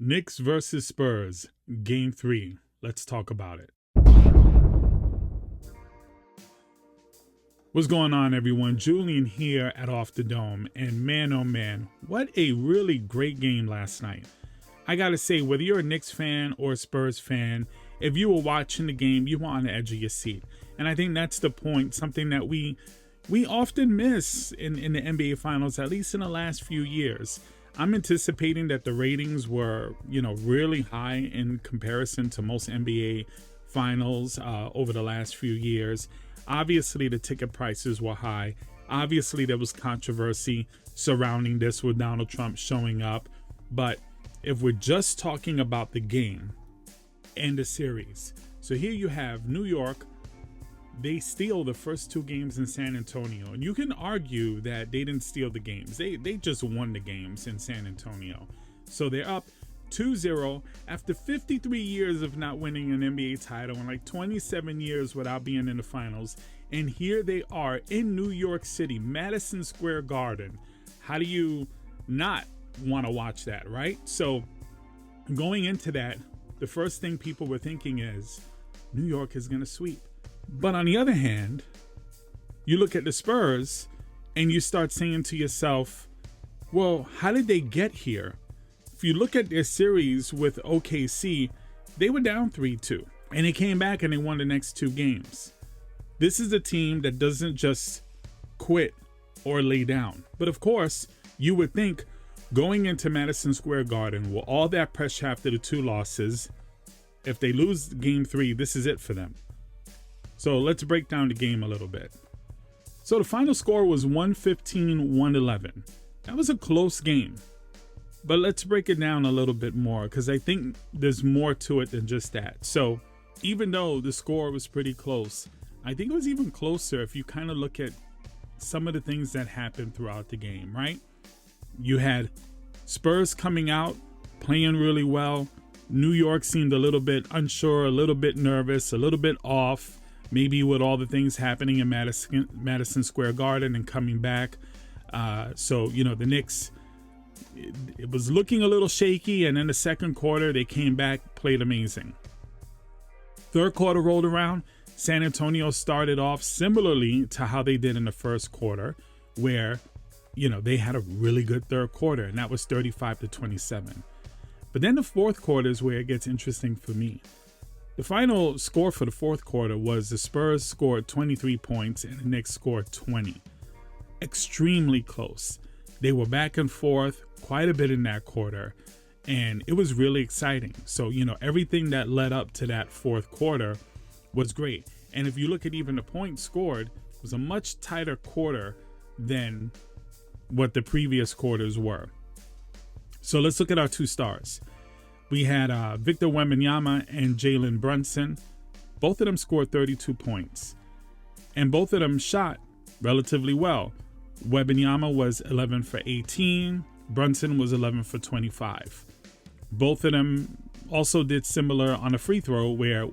Knicks versus Spurs, Game 3. Let's talk about it. What's going on, everyone? Julian here at Off the Dome, and man, oh man, what a really great game last night. I gotta say, whether you're a Knicks fan or a Spurs fan, if you were watching the game, you were on the edge of your seat. And I think that's the point, something that we often miss in the NBA Finals, at least in the last few years. I'm anticipating that the ratings were, really high in comparison to most NBA Finals over the last few years. Obviously, the ticket prices were high. Obviously, there was controversy surrounding this with Donald Trump showing up. But if we're just talking about the game and the series, so here you have New York. They steal the first two games in San Antonio. And you can argue that they didn't steal the games. They just won the games in San Antonio. So they're up 2-0 after 53 years of not winning an NBA title and like 27 years without being in the finals. And here they are in New York City, Madison Square Garden. How do you not want to watch that, right? So going into that, the first thing people were thinking is New York is going to sweep. But on the other hand, you look at the Spurs and you start saying to yourself, well, how did they get here? If you look at their series with OKC, they were down 3-2 and they came back and they won the next two games. This is a team that doesn't just quit or lay down. But of course, you would think going into Madison Square Garden with all that pressure after the two losses, if they lose game 3, this is it for them. So let's break down the game a little bit. So the final score was 115-111. That was a close game. But let's break it down a little bit more because I think there's more to it than just that. So even though the score was pretty close, I think it was even closer if you kind of look at some of the things that happened throughout the game, right? You had Spurs coming out, playing really well. New York seemed a little bit unsure, a little bit nervous, a little bit off. Maybe with all the things happening in Madison Square Garden and coming back. So the Knicks, it was looking a little shaky. And in the second quarter, they came back, played amazing. Third quarter rolled around. San Antonio started off similarly to how they did in the first quarter, where, they had a really good third quarter. And that was 35-27. But then the fourth quarter is where it gets interesting for me. The final score for the fourth quarter was the Spurs scored 23 points and the Knicks scored 20. Extremely close. They were back and forth quite a bit in that quarter, and it was really exciting. So, everything that led up to that fourth quarter was great. And if you look at even the points scored, it was a much tighter quarter than what the previous quarters were. So let's look at our two stars. We had Victor Wembanyama and Jalen Brunson. Both of them scored 32 points. And both of them shot relatively well. Wembanyama was 11 for 18. Brunson was 11 for 25. Both of them also did similar on a free throw where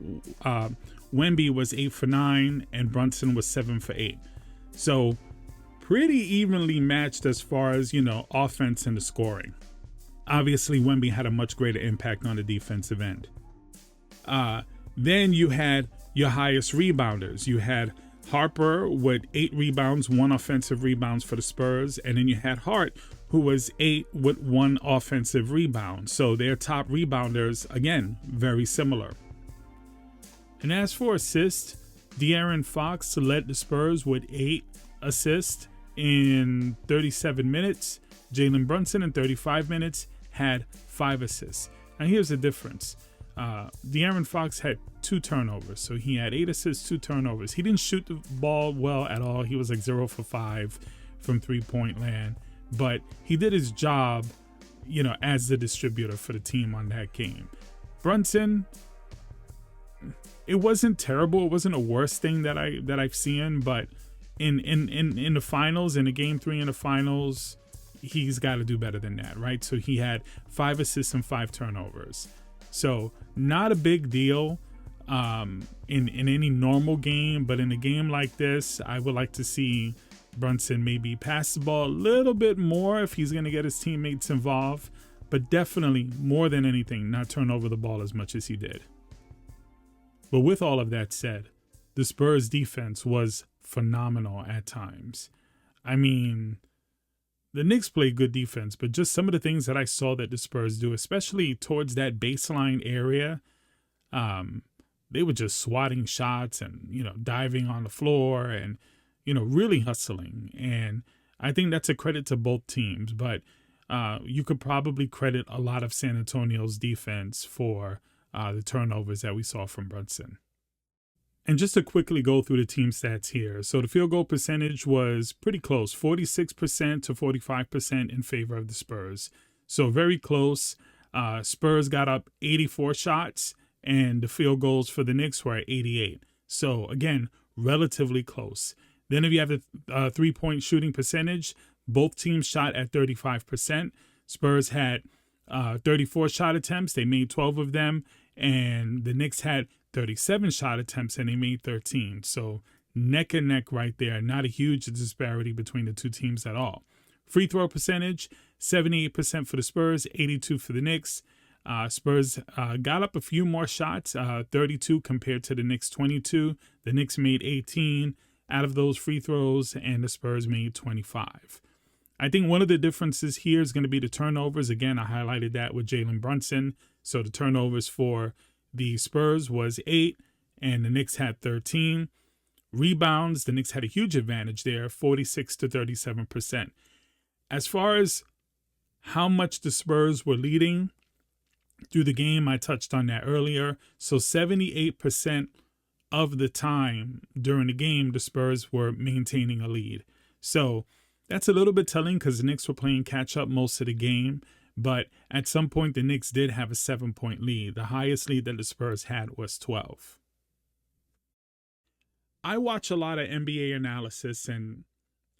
Wemby was 8 for 9 and Brunson was 7 for 8. So pretty evenly matched as far as, offense and the scoring. Obviously, Wemby had a much greater impact on the defensive end. Then you had your highest rebounders. You had Harper with 8 rebounds, 1 offensive rebounds for the Spurs. And then you had Hart, who was 8 with 1 offensive rebound. So their top rebounders, again, very similar. And as for assists, De'Aaron Fox led the Spurs with 8 assists in 37 minutes. Jalen Brunson in 35 minutes had 5 assists. Now here's the difference. De'Aaron Fox had 2 turnovers. So he had 8 assists, 2 turnovers. He didn't shoot the ball well at all. He was like 0 for 5 from 3-point land. But he did his job, as the distributor for the team on that game. Brunson, it wasn't terrible. It wasn't the worst thing that I've seen. But in the finals, in the game 3 in the finals, he's got to do better than that, right? So he had 5 assists and 5 turnovers. So not a big deal in any normal game, but in a game like this, I would like to see Brunson maybe pass the ball a little bit more if he's going to get his teammates involved. but definitely more than anything, not turn over the ball as much as he did. But with all of that said, the Spurs defense was phenomenal at times. I mean, the Knicks played good defense, but just some of the things that I saw that the Spurs do, especially towards that baseline area, they were just swatting shots and, diving on the floor and, really hustling. And I think that's a credit to both teams, but you could probably credit a lot of San Antonio's defense for the turnovers that we saw from Brunson. And just to quickly go through the team stats here. So the field goal percentage was pretty close, 46% to 45% in favor of the Spurs. So very close. Spurs got up 84 shots, and the field goals for the Knicks were at 88. So again, relatively close. Then if you have the three-point shooting percentage, both teams shot at 35%. Spurs had 34 shot attempts. They made 12 of them. And the Knicks had 37 shot attempts and they made 13. So neck and neck right there. Not a huge disparity between the two teams at all. Free throw percentage, 78% for the Spurs, 82 for the Knicks. Spurs got up a few more shots, 32 compared to the Knicks 22. The Knicks made 18 out of those free throws and the Spurs made 25. I think one of the differences here is going to be the turnovers. Again, I highlighted that with Jalen Brunson. So the turnovers for the Spurs was 8 and the Knicks had 13. Rebounds, the Knicks had a huge advantage there, 46 to 37%. As far as how much the Spurs were leading through the game, I touched on that earlier. So 78% of the time during the game, the Spurs were maintaining a lead. So that's a little bit telling because the Knicks were playing catch up most of the game. But at some point, the Knicks did have a 7-point lead. The highest lead that the Spurs had was 12. I watch a lot of NBA analysis, and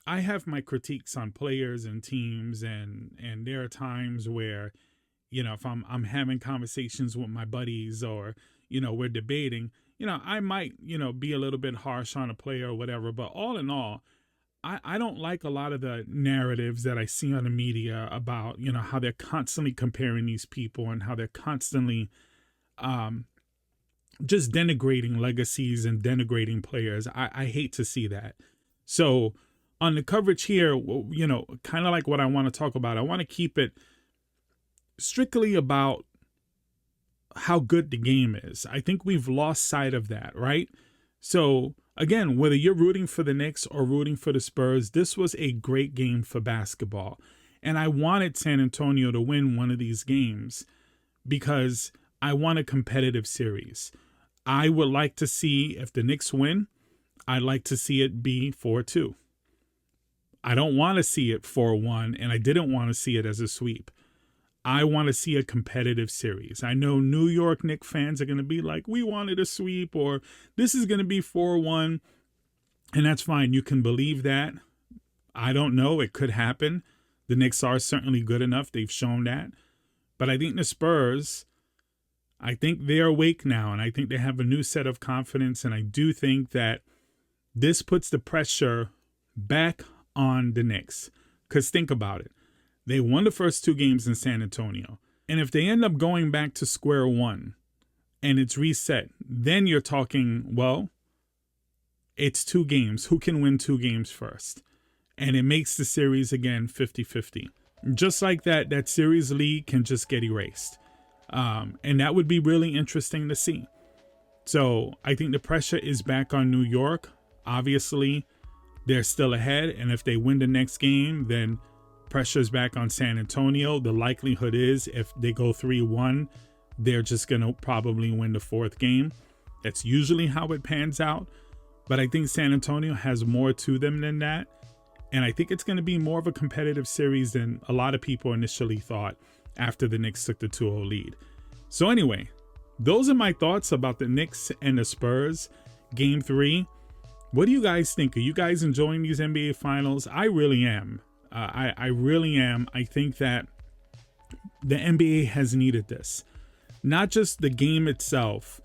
I have my critiques on players and teams. And there are times where, if I'm having conversations with my buddies or, we're debating, I might, be a little bit harsh on a player or whatever. But all in all, I don't like a lot of the narratives that I see on the media about, how they're constantly comparing these people and how they're constantly just denigrating legacies and denigrating players. I hate to see that. So on the coverage here, kind of like what I want to talk about, I want to keep it strictly about how good the game is. I think we've lost sight of that, right? So again, whether you're rooting for the Knicks or rooting for the Spurs, this was a great game for basketball. And I wanted San Antonio to win one of these games because I want a competitive series. I would like to see, if the Knicks win, I'd like to see it be 4-2. I don't want to see it 4-1, and I didn't want to see it as a sweep. I want to see a competitive series. I know New York Knicks fans are going to be like, we wanted a sweep, or this is going to be 4-1. And that's fine. You can believe that. I don't know. It could happen. The Knicks are certainly good enough. They've shown that. But I think the Spurs, I think they're awake now, and I think they have a new set of confidence. And I do think that this puts the pressure back on the Knicks. Because think about it. They won the first 2 games in San Antonio. And if they end up going back to square one and it's reset, then you're talking, well, it's 2 games. Who can win 2 games first? And it makes the series again 50-50. Just like that, that series lead can just get erased. And that would be really interesting to see. So I think the pressure is back on New York. Obviously, they're still ahead. And if they win the next game, then pressure's back on San Antonio. The likelihood is if they go 3-1, they're just going to probably win the 4th game. That's usually how it pans out. But I think San Antonio has more to them than that. And I think it's going to be more of a competitive series than a lot of people initially thought after the Knicks took the 2-0 lead. So anyway, those are my thoughts about the Knicks and the Spurs. Game 3. What do you guys think? Are you guys enjoying these NBA Finals? I really am. I really am. I think that the NBA has needed this. Not just the game itself,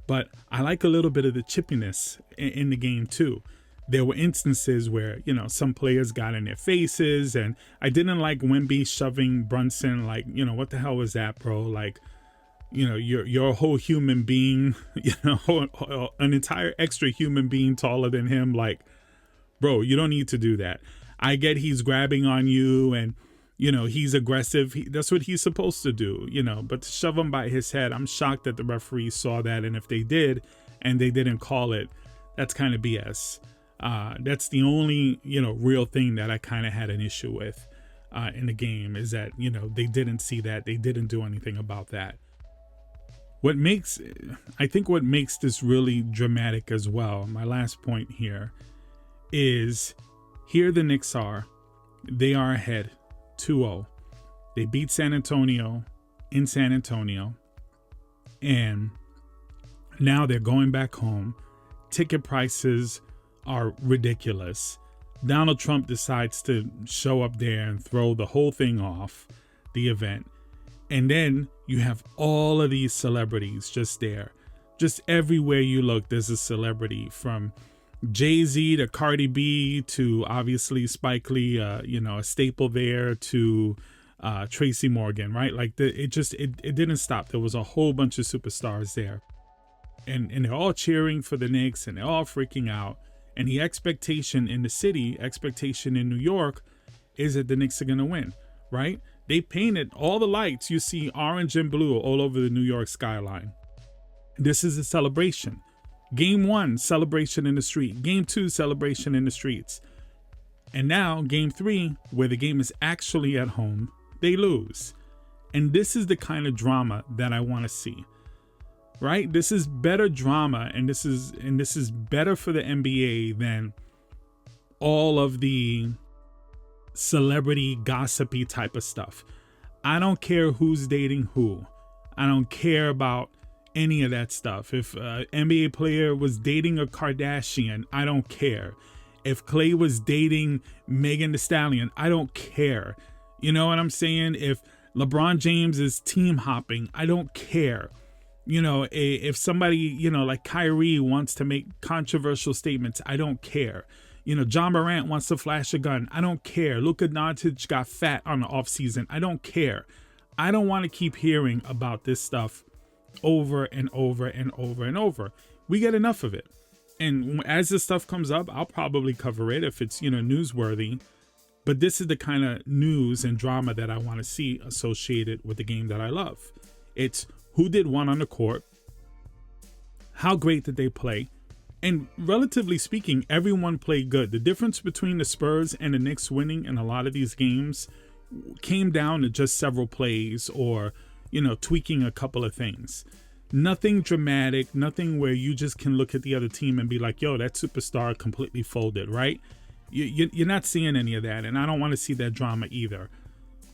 but I like a little bit of the chippiness in the game too. there were instances where, some players got in their faces, and I didn't like Wemby shoving Brunson. Like, what the hell was that, bro? Like, you're a whole human being, an entire extra human being taller than him. Like, bro, you don't need to do that. I get he's grabbing on you and, he's aggressive. That's what he's supposed to do, but to shove him by his head, I'm shocked that the referees saw that. And if they did and they didn't call it, that's kind of BS. That's the only, real thing that I kind of had an issue with in the game, is that, they didn't see that. They didn't do anything about that. I think what makes this really dramatic as well, my last point here, is here the Knicks are. They are ahead 2-0. They beat San Antonio in San Antonio. And now they're going back home. Ticket prices are ridiculous. Donald Trump decides to show up there and throw the whole thing off, the event. And then you have all of these celebrities just there. Just everywhere you look, there's a celebrity, from Jay-Z to Cardi B to obviously Spike Lee, a staple there, to Tracy Morgan, right? Like it didn't stop. There was a whole bunch of superstars there. And they're all cheering for the Knicks, and they're all freaking out. And the expectation in the city, expectation in New York, is that the Knicks are going to win, right? They painted all the lights. You see orange and blue all over the New York skyline. This is a celebration. Game 1, celebration in the street. Game 2, celebration in the streets. And now Game 3, where the game is actually at home, they lose. And this is the kind of drama that I want to see. Right? This is better drama, and this is better for the NBA than all of the celebrity gossipy type of stuff. I don't care who's dating who. I don't care about any of that stuff. If an NBA player was dating a Kardashian, I don't care. If Clay was dating Megan Thee Stallion, I don't care. You know what I'm saying? If LeBron James is team hopping, I don't care. If somebody, like Kyrie wants to make controversial statements, I don't care. John Morant wants to flash a gun, I don't care. Luka Doncic got fat on the offseason, I don't care. I don't want to keep hearing about this stuff over and over and over and over. We get enough of it. And as this stuff comes up, I'll probably cover it if it's, newsworthy. But this is the kind of news and drama that I want to see associated with the game that I love. It's who did what on the court, how great did they play, and relatively speaking, everyone played good. The difference between the Spurs and the Knicks winning in a lot of these games came down to just several plays or, tweaking a couple of things. Nothing dramatic, nothing where you just can look at the other team and be like, yo, that superstar completely folded, right? You're not seeing any of that, and I don't want to see that drama either.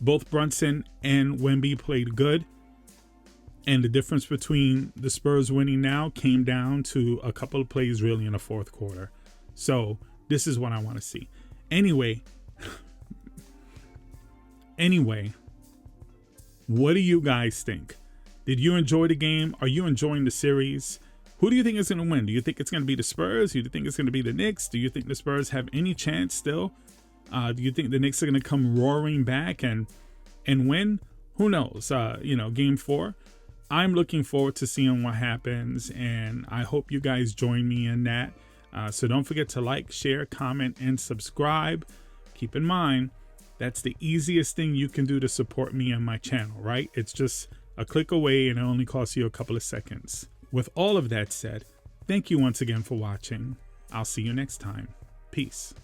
Both Brunson and Wemby played good. And the difference between the Spurs winning now came down to a couple of plays really in the fourth quarter. So this is what I want to see. Anyway, what do you guys think? Did you enjoy the game? Are you enjoying the series? Who do you think is going to win? Do you think it's going to be the Spurs? Do you think it's going to be the Knicks? Do you think the Spurs have any chance still? Do you think the Knicks are going to come roaring back and win? Who knows? Game 4. I'm looking forward to seeing what happens, and I hope you guys join me in that. So don't forget to like, share, comment, and subscribe. Keep in mind, that's the easiest thing you can do to support me and my channel, right? It's just a click away, and it only costs you a couple of seconds. With all of that said, thank you once again for watching. I'll see you next time. Peace.